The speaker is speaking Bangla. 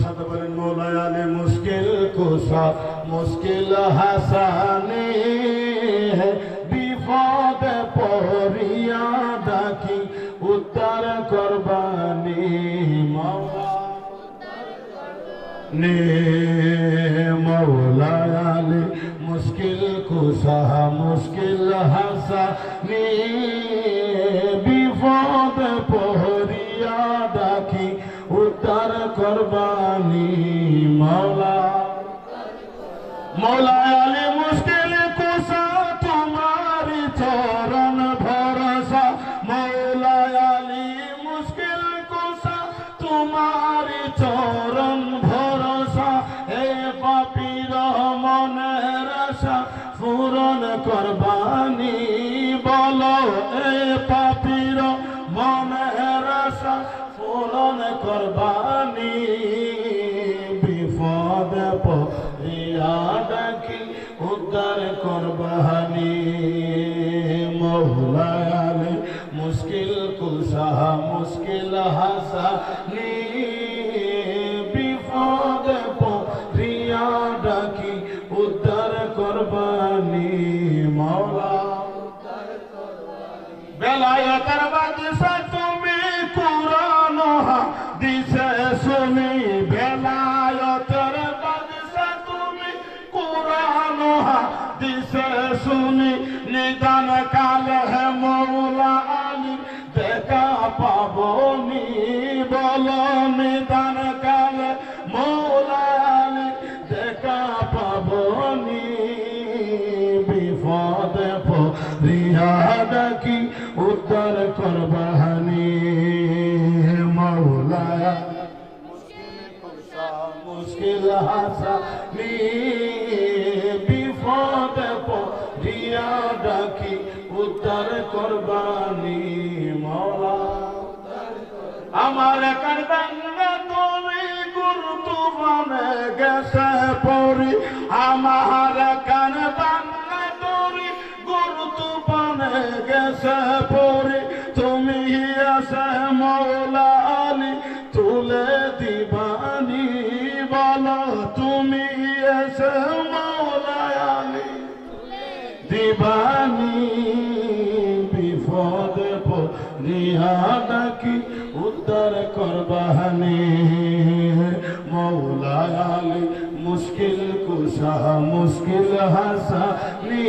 সাথে বলেন মৌলায় আলী মুশকিল কুশা মুশকিল হাসানি বিপদে পড়িয়া ডাকি উদ্ধার করবানি মৌলা নে মৌলায় আলী মুশকিল কুশা মুশকিল হাসানি বিপদে পড়িয়া ডাকি উদ্ধার করবানি মৌলা মৌলায় আলী মুশকিল কুশা তোমার চরণ ভরসা মৌলায় আলী মুশকিল কুশা তোমার চরণ ভরসা হে পাপীর মনের আশা পূরণ করবানি বলো এ পাপীর মনের আশা পূরণ করবানি বিপদে পড়িয়া ডাকি উদ্ধার করবানি মৌলায় আলী মুশকিল কুশা মুশকিল হাসানি বিপদে পড়িয়া ডাকি উদ্ধার করবানি মৌলা বেলায়েতের বাদশা তুমি কুরআন হাদিসে শুনি বেলায়েতের বাদশা তুমি কুরআন হাদিসে শুনি নিদান কালে হে মৌলা আলী দেখা পাবনি বলো নিদান কালে মৌলা আলী দেখা পাবনি বিপদে পড়িয়া ডাকি উদ্ধার করবানি মৌলায় মুশকিল হাসানি বিপদে পড়িয়া ডাকি উদ্ধার করবানি মৌলা আমার কারবাঙ্গা তুমি গুরুত্ববানে গেছে পড়ি আমার কারবাঙ্গা তুমি গুরুত্ববানে গেছে পড়ি তুমি আসে মৌলা আলী তুলে দিবানি বলো তুমি এসে মৌলা আলী দিবানি বিপদে পড়িয়া ডাকি উদ্ধার করবানি মৌলায় আলী মুশকিল কুশা মুশকিল হাসানি